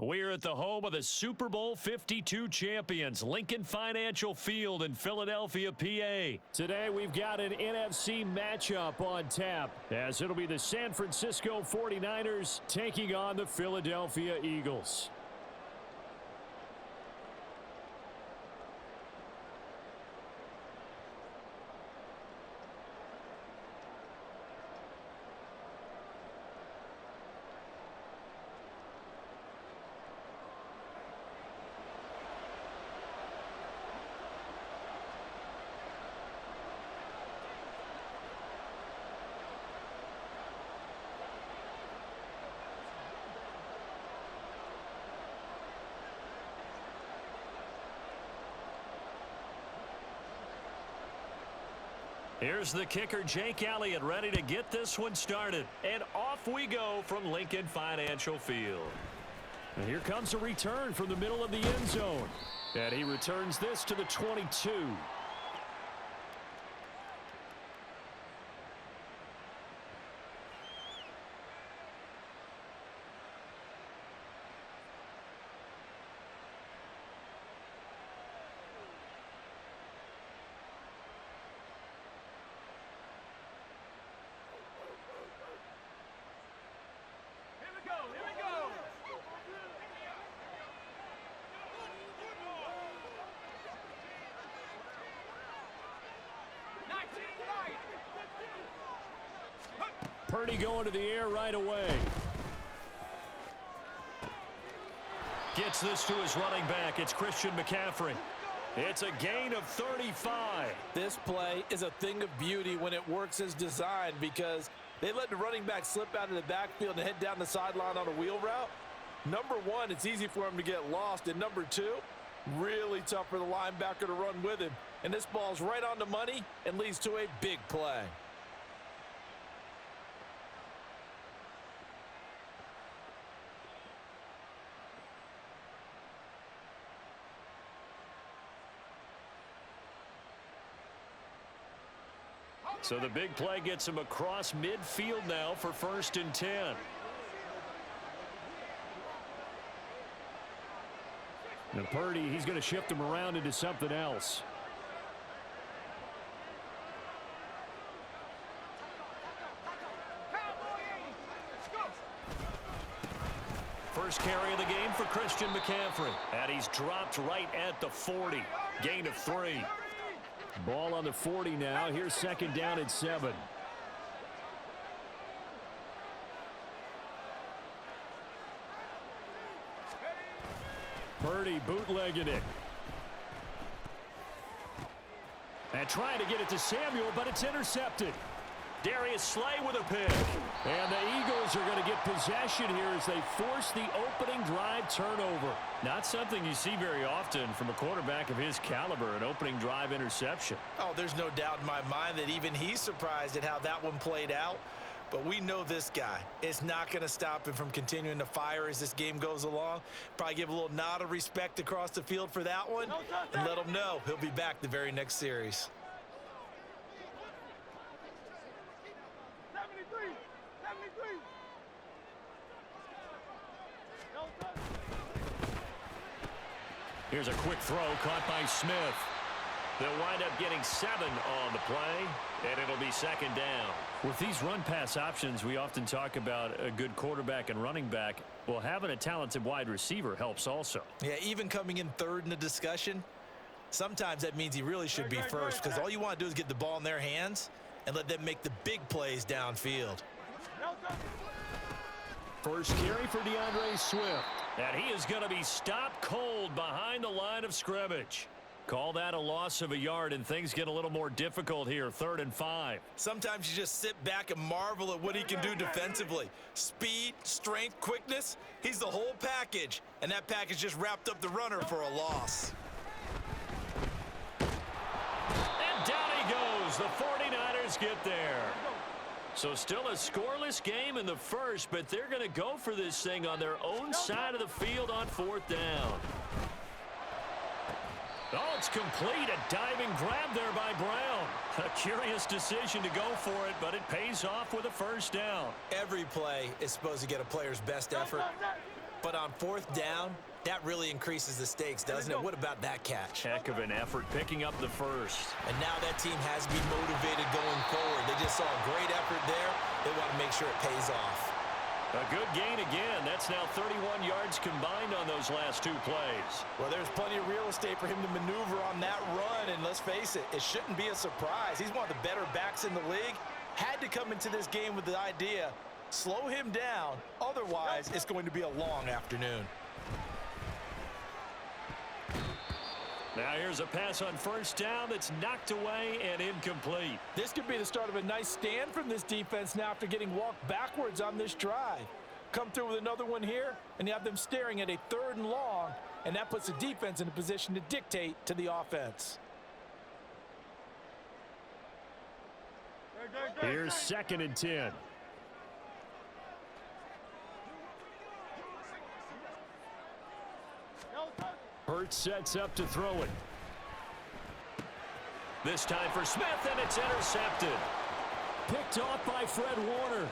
We're at the home of the Super Bowl 52 champions, Lincoln Financial Field in Philadelphia, PA. Today we've got an NFC matchup on tap, as it'll be the San Francisco 49ers taking on the Philadelphia Eagles. Here's the kicker, Jake Elliott, ready to get this one started. And off we go from Lincoln Financial Field. And here comes a return from the middle of the end zone. And he returns this to the 22. Purdy going to the air right away. Gets this to his running back. It's Christian McCaffrey. It's a gain of 35. This play is a thing of beauty when it works as designed, because they let the running back slip out of the backfield and head down the sideline on a wheel route. Number one, it's easy for him to get lost. And number two, really tough for the linebacker to run with him. And this ball's right on the money and leads to a big play. So the big play gets him across midfield now for 1st and 10. And Purdy, he's going to shift him around into something else. First carry of the game for Christian McCaffrey. And he's dropped right at the 40. Gain of 3. Ball on the 40 now. Here's 2nd down and 7. Purdy bootlegging it. And trying to get it to Samuel, but it's intercepted. Darius Slay with a pick. And the Eagles are going to get possession here as they force the opening drive turnover. Not something you see very often from a quarterback of his caliber, an opening drive interception. Oh, there's no doubt in my mind that even he's surprised at how that one played out. But we know this guy is not going to stop him from continuing to fire as this game goes along. Probably give a little nod of respect across the field for that one, and let him know he'll be back the very next series. Here's a quick throw caught by Smith. They'll wind up getting 7 on the play, and it'll be 2nd down. With these run-pass options, we often talk about a good quarterback and running back. Well, having a talented wide receiver helps also. Yeah, even coming in 3rd in the discussion, sometimes that means he really should be first, because all you want to do is get the ball in their hands and let them make the big plays downfield. First carry for DeAndre Swift. And he is going to be stopped cold behind the line of scrimmage. Call that a loss of a yard, and things get a little more difficult here, 3rd and 5. Sometimes you just sit back and marvel at what he can do defensively. Speed, strength, quickness, he's the whole package. And that package just wrapped up the runner for a loss. And down he goes. The 49ers get there. So still a scoreless game in the first, but they're going to go for this thing on their own side of the field on 4th down. Oh, it's complete. A diving grab there by Brown. A curious decision to go for it, but it pays off with a 1st down. Every play is supposed to get a player's best effort. But on fourth down, that really increases the stakes, doesn't it? What about that catch? Heck of an effort picking up the first. And now that team has to be motivated going forward. They just saw a great effort there. They want to make sure it pays off. A good gain again. That's now 31 yards combined on those last two plays. Well, there's plenty of real estate for him to maneuver on that run. And let's face it, it shouldn't be a surprise. He's one of the better backs in the league. Had to come into this game with the idea, slow him down. Otherwise, it's going to be a long afternoon. Now here's a pass on first down that's knocked away and incomplete. This could be the start of a nice stand from this defense now after getting walked backwards on this drive. Come through with another one here, and you have them staring at a 3rd and long, and that puts the defense in a position to dictate to the offense. Here's 2nd and 10. Hurts sets up to throw it. This time for Smith, and it's intercepted. Picked off by Fred Warner.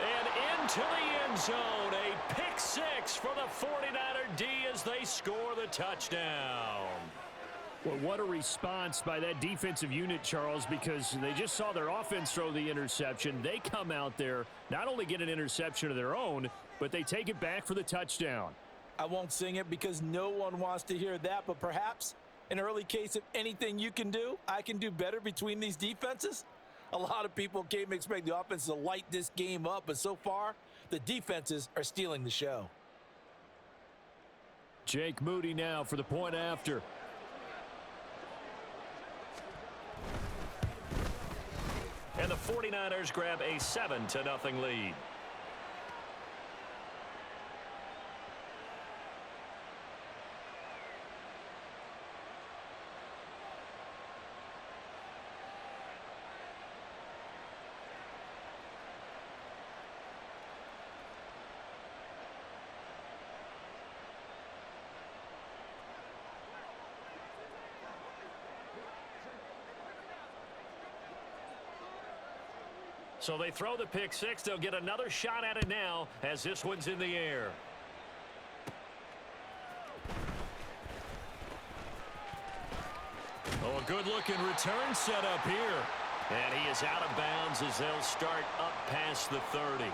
And into the end zone. A pick 6 for the 49er D as they score the touchdown. Well, what a response by that defensive unit, Charles, because they just saw their offense throw the interception. They come out there, not only get an interception of their own, but they take it back for the touchdown. I won't sing it because no one wants to hear that, but perhaps an early case of anything you can do, I can do better between these defenses. A lot of people came to expect the offense to light this game up, but so far, the defenses are stealing the show. Jake Moody now for the point after. And the 49ers grab a 7-0 lead. So they throw the pick 6. They'll get another shot at it now as this one's in the air. Oh, a good-looking return set up here. And he is out of bounds as they'll start up past the 30.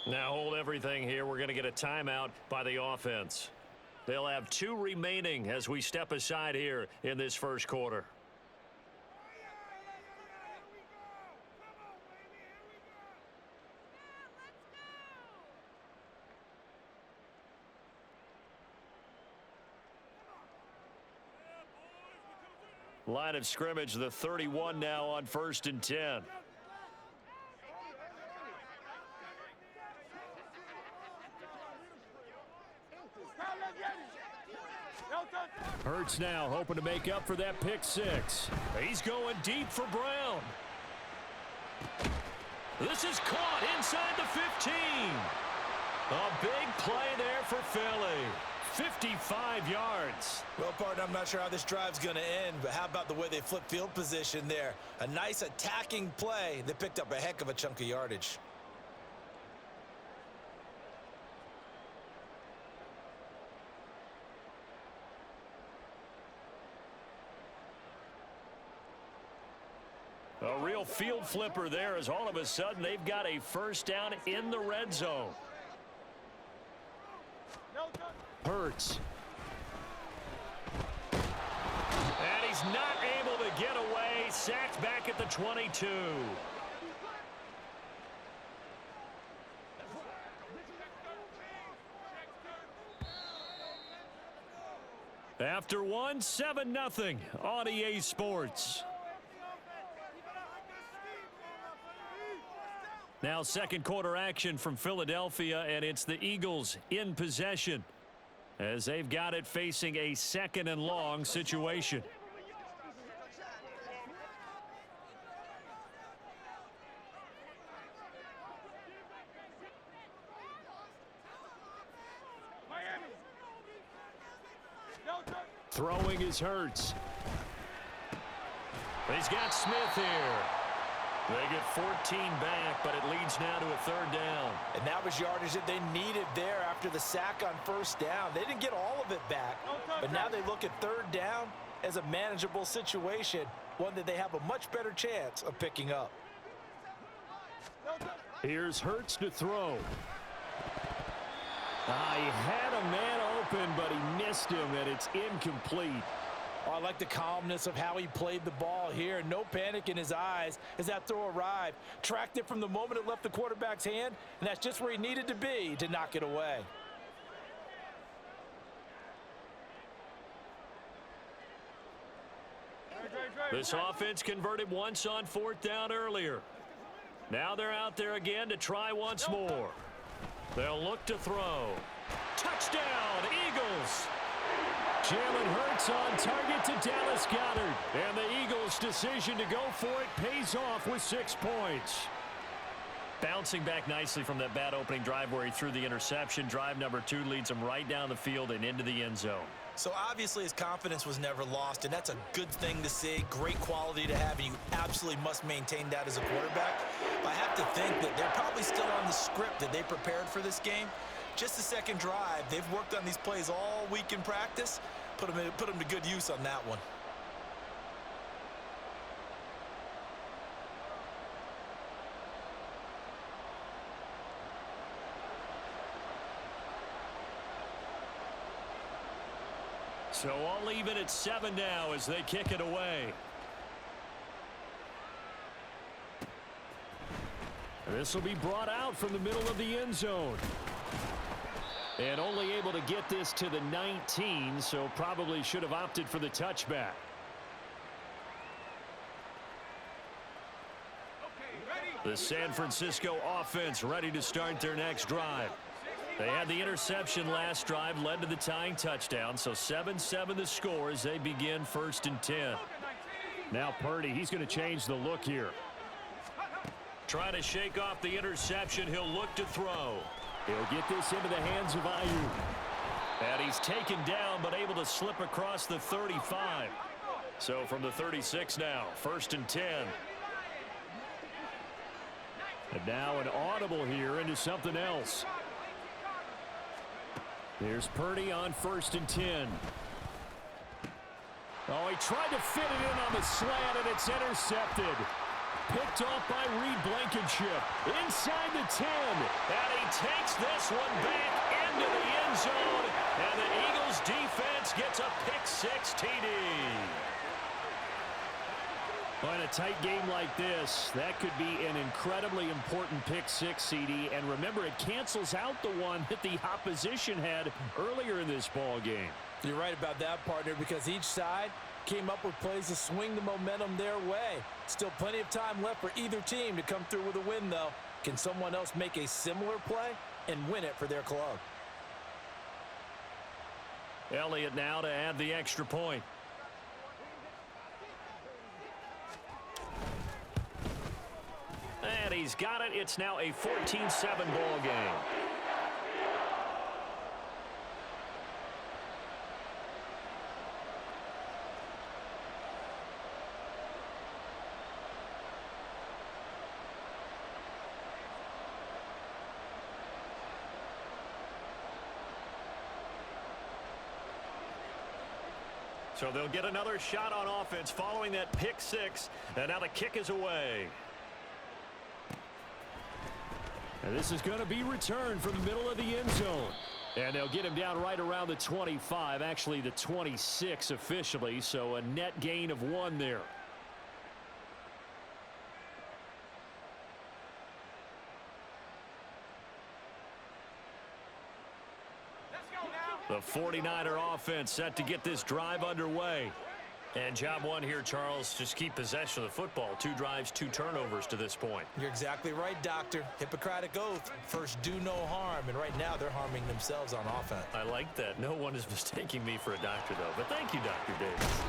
Now hold everything here. We're going to get a timeout by the offense. They'll have 2 remaining as we step aside here in this first quarter. Line of scrimmage, the 31 now on 1st and 10. Hurts now hoping to make up for that pick 6. He's going deep for Brown. This is caught inside the 15. A big play there for Philly. 55 yards. Well, partner, I'm not sure how this drive's going to end, but how about the way they flip field position there? A nice attacking play that picked up a heck of a chunk of yardage. A real field flipper there as all of a sudden they've got a first down in the red zone. Hurts. And he's not able to get away. Sacked back at the 22. After one, 7-0 on EA Sports. Now second quarter action from Philadelphia, and it's the Eagles in possession as they've got it facing a second and long situation. Throwing is Hurts. He's got Smith here. They get 14 back, but it leads now to a third down. And that was yardage that they needed there after the sack on first down. They didn't get all of it back, but now they look at third down as a manageable situation, one that they have a much better chance of picking up. Here's Hurts to throw. He had a man open, but he missed him, and it's incomplete. Oh, I like the calmness of how he played the ball here. No panic in his eyes as that throw arrived. Tracked it from the moment it left the quarterback's hand, and that's just where he needed to be to knock it away. This offense converted once on fourth down earlier. Now they're out there again to try once more. They'll look to throw. Touchdown, Eagles! Jalen Hurts on target to Dallas Goedert. And the Eagles' decision to go for it pays off with 6 points. Bouncing back nicely from that bad opening drive where he threw the interception. Drive number 2 leads him right down the field and into the end zone. So obviously his confidence was never lost, and that's a good thing to see. Great quality to have, and you absolutely must maintain that as a quarterback. But I have to think that they're probably still on the script that they prepared for this game. Just the second drive. They've worked on these plays all week in practice. Put them to good use on that one. So all even at 7 now as they kick it away. This will be brought out from the middle of the end zone. And only able to get this to the 19, so probably should have opted for the touchback. The San Francisco offense ready to start their next drive. They had the interception last drive, led to the tying touchdown, so 7-7 the score as they begin 1st and 10. Now Purdy, he's going to change the look here. Trying to shake off the interception, he'll look to throw. He'll get this into the hands of Ayuk. And he's taken down, but able to slip across the 35. So from the 36 now, 1st and 10. And now an audible here into something else. Here's Purdy on 1st and 10. Oh, he tried to fit it in on the slant, and it's intercepted. Picked off by Reed Blankenship. Inside the 10. And he takes this one back into the end zone. And the Eagles defense gets a pick-6 TD. In a tight game like this, that could be an incredibly important pick-6 CD. And remember, it cancels out the one that the opposition had earlier in this ball game. You're right about that, partner, because each side came up with plays to swing the momentum their way. Still plenty of time left for either team to come through with a win, though. Can someone else make a similar play and win it for their club? Elliott now to add the extra point. And he's got it. It's now a 14-7 ball game. So they'll get another shot on offense following that pick-6. And now the kick is away. And this is going to be returned from the middle of the end zone. And they'll get him down right around the 25, actually the 26 officially, so a net gain of 1 there. The 49er offense set to get this drive underway. And job one here, Charles, just keep possession of the football. 2 drives, 2 turnovers to this point. You're exactly right, Doctor. Hippocratic oath. First, do no harm. And right now, they're harming themselves on offense. I like that. No one is mistaking me for a doctor, though. But thank you, Dr. Davis.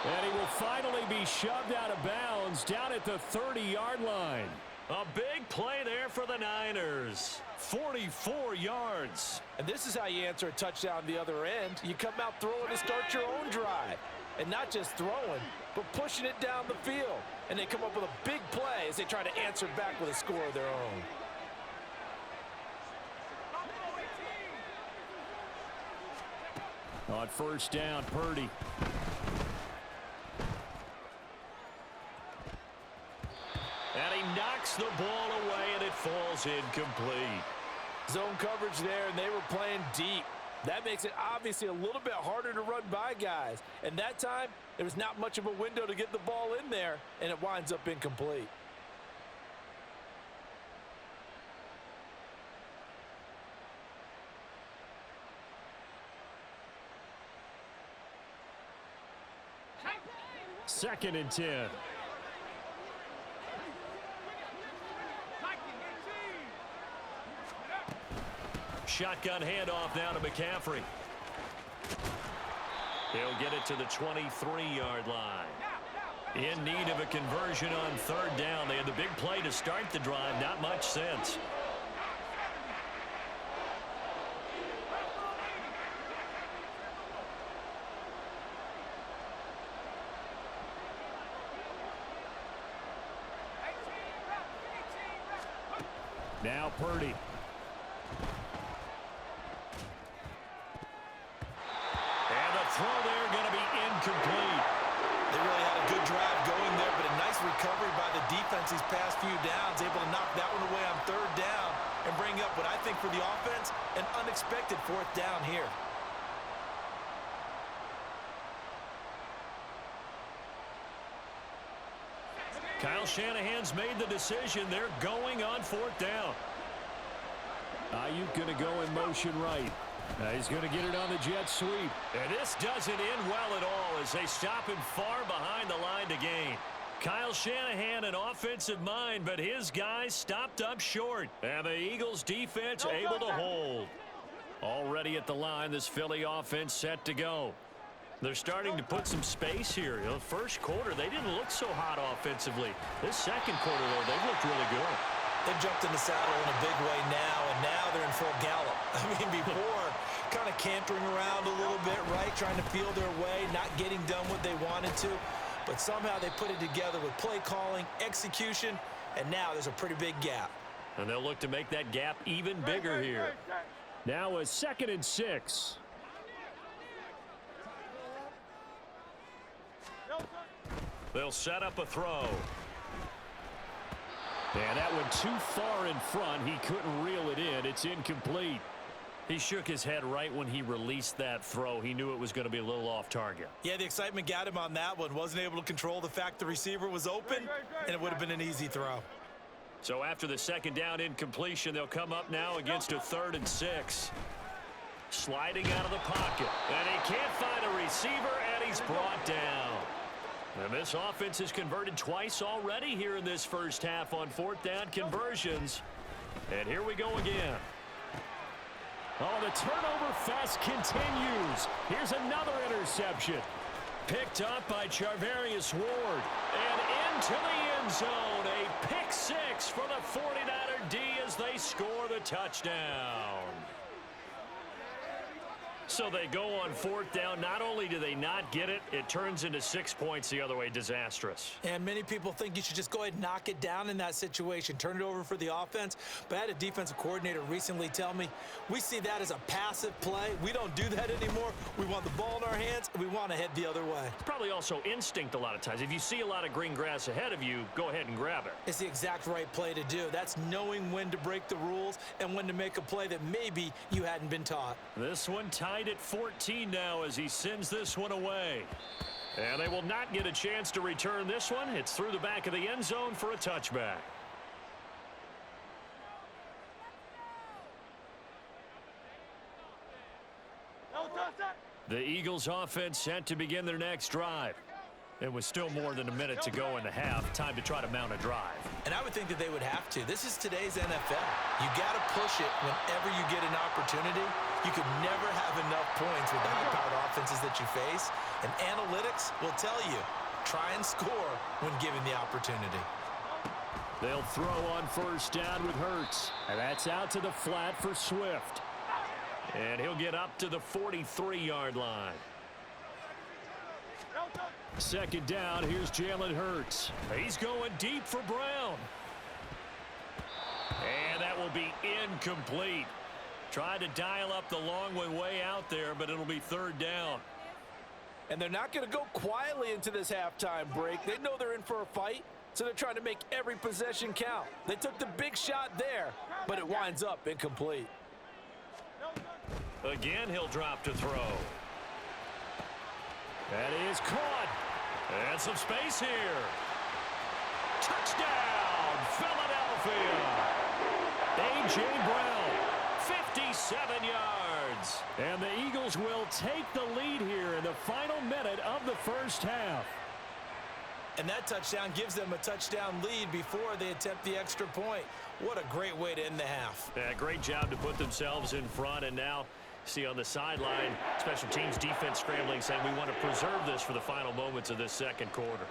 And he will finally be shoved out of bounds down at the 30-yard line. A big play there for the Niners. 44 yards. And this is how you answer a touchdown the other end. You come out throwing to start your own drive. And not just throwing, but pushing it down the field. And they come up with a big play as they try to answer back with a score of their own. On first down, Purdy. And he knocks the ball away, and it falls incomplete. Zone coverage there, and they were playing deep. That makes it obviously a little bit harder to run by guys. And that time, there was not much of a window to get the ball in there, and it winds up incomplete. Second and 10. Shotgun handoff now to McCaffrey. He'll get it to the 23-yard line. In need of a conversion on third down. They had the big play to start the drive. Not much sense. Now Purdy. And the throw there going to be incomplete. They really had a good drive going there, but a nice recovery by the defense these past few downs, able to knock that one away on third down and bring up what I think for the offense, an unexpected fourth down here. Kyle Shanahan's made the decision. They're going on fourth down. Ayuk going to go in motion right. He's going to get it on the jet sweep. And this doesn't end well at all as they stop him far behind the line to gain. Kyle Shanahan, an offensive mind, but his guys stopped up short. And the Eagles defense able to hold. Already at the line, this Philly offense set to go. They're starting to put some space here. You know, first quarter, they didn't look so hot offensively. This second quarter, though, they've looked really good. They've jumped in the saddle in a big way now, and now they're in full gallop. I mean, before, kind of cantering around a little bit, right, trying to feel their way, not getting done what they wanted to. But somehow they put it together with play calling, execution, and now there's a pretty big gap. And they'll look to make that gap even bigger here. Now a 2nd and 6. They'll set up a throw. And that went too far in front. He couldn't reel it in. It's incomplete. He shook his head right when he released that throw. He knew it was going to be a little off target. Yeah, the excitement got him on that one. Wasn't able to control the fact the receiver was open, and it would have been an easy throw. So after the second down incompletion, they'll come up now against a 3rd and 6. Sliding out of the pocket. And he can't find a receiver, and he's brought down. And this offense has converted twice already here in this first half on 4th down conversions. And here we go again. Oh, the turnover fest continues. Here's another interception. Picked up by Charvarius Ward. And into the end zone. A pick 6 for the 49er D as they score the touchdown. So they go on 4th down. Not only do they not get it, it turns into 6 points the other way. Disastrous. And many people think you should just go ahead and knock it down in that situation. Turn it over for the offense. But I had a defensive coordinator recently tell me, we see that as a passive play. We don't do that anymore. We want the ball in our hands, and we want to head the other way. It's probably also instinct a lot of times. If you see a lot of green grass ahead of you, go ahead and grab it. It's the exact right play to do. That's knowing when to break the rules and when to make a play that maybe you hadn't been taught. This one tied at 14 now as he sends this one away. And they will not get a chance to return this one. It's through the back of the end zone for a touchback. The Eagles offense set to begin their next drive. It was still more than a minute to go in the half. Time to try to mount a drive. And I would think that they would have to. This is today's NFL. You got to push it whenever you get an opportunity. You could never have enough points with the high-powered offenses that you face. And analytics will tell you, try and score when given the opportunity. They'll throw on first down with Hurts. And that's out to the flat for Swift. And he'll get up to the 43-yard line. Second down, here's Jalen Hurts. He's going deep for Brown. And that will be incomplete. Tried to dial up the long way out there, but it'll be third down. And they're not going to go quietly into this halftime break. They know they're in for a fight, so they're trying to make every possession count. They took the big shot there, but it winds up incomplete. Again, he'll drop to throw. That is caught. And some space here. Touchdown, Philadelphia. A.J. Brown, 57 yards. And the Eagles will take the lead here in the final minute of the first half. And that touchdown gives them a touchdown lead before they attempt the extra point. What a great way to end the half. Yeah, great job to put themselves in front, and now see on the sideline, special teams defense scrambling, saying we want to preserve this for the final moments of this second quarter.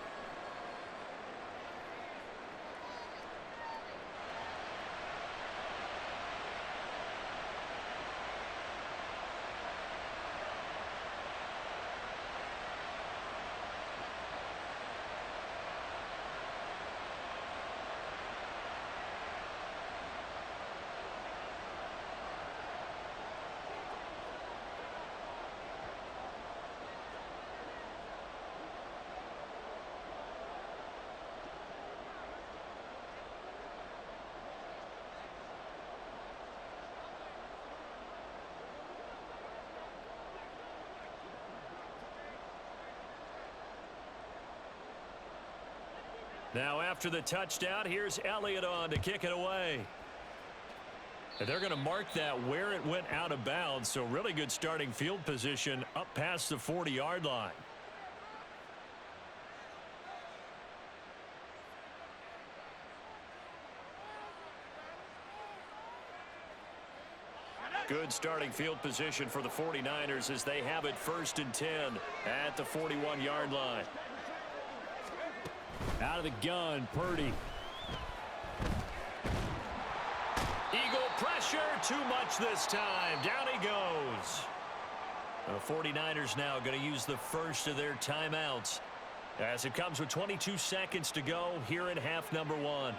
Now after the touchdown, here's Elliott on to kick it away. And they're going to mark that where it went out of bounds, so really good starting field position up past the 40-yard line. Good starting field position for the 49ers as they have it 1st and 10 at the 41-yard line. Out of the gun, Purdy. Eagle pressure, too much this time. Down he goes. The 49ers now going to use the first of their timeouts as it comes with 22 seconds to go here in half number one.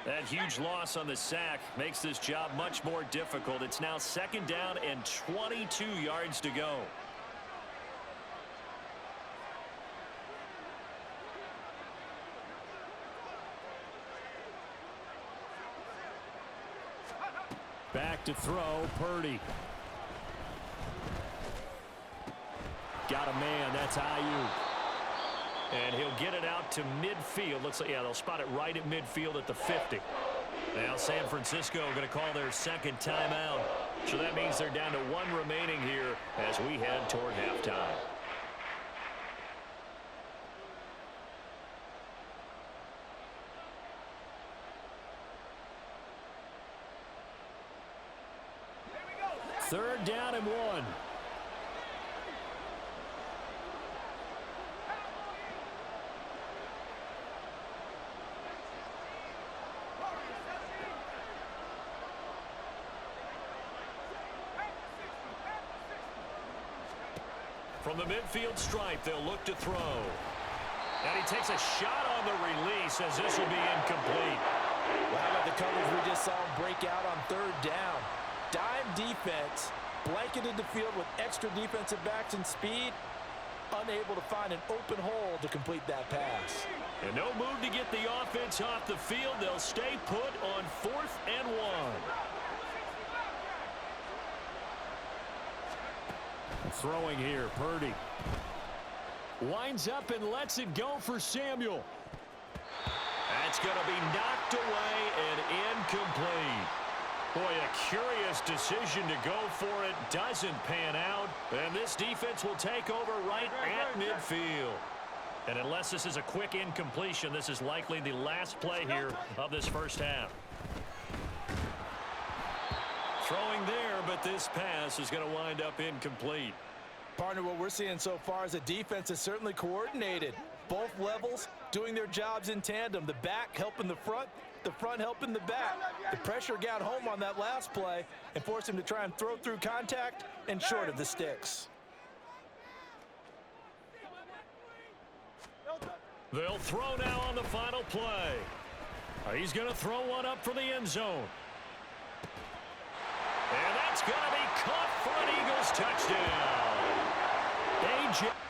That huge loss on the sack makes this job much more difficult. It's now 2nd down and 22 yards to go. Back to throw, Purdy. Got a man, that's Ayuk. And he'll get it out to midfield. Looks like, yeah, they'll spot it right at midfield at the 50. Now San Francisco going to call their second timeout. So that means they're down to 1 remaining here as we head toward halftime. Third down and 1. From the midfield stripe, they'll look to throw. And he takes a shot on the release as this will be incomplete. Well, how about the coverage we just saw him break out on 3rd down? Dime defense, blanketed the field with extra defensive backs and speed, unable to find an open hole to complete that pass. And no move to get the offense off the field. They'll stay put on 4th and 1. Throwing here, Purdy. Winds up and lets it go for Samuel. That's going to be knocked away and incomplete. Boy, a curious decision to go for it. Doesn't pan out. And this defense will take over right at midfield. And unless this is a quick incompletion, this is likely the last play here of this first half. Throwing there, but this pass is going to wind up incomplete. Partner, what we're seeing so far is the defense is certainly coordinated. Both levels doing their jobs in tandem. The back helping the front helping the back. The pressure got home on that last play and forced him to try and throw through contact and short of the sticks. They'll throw now on the final play. He's going to throw one up for the end zone. And that's going to be caught for an Eagles touchdown. A.J.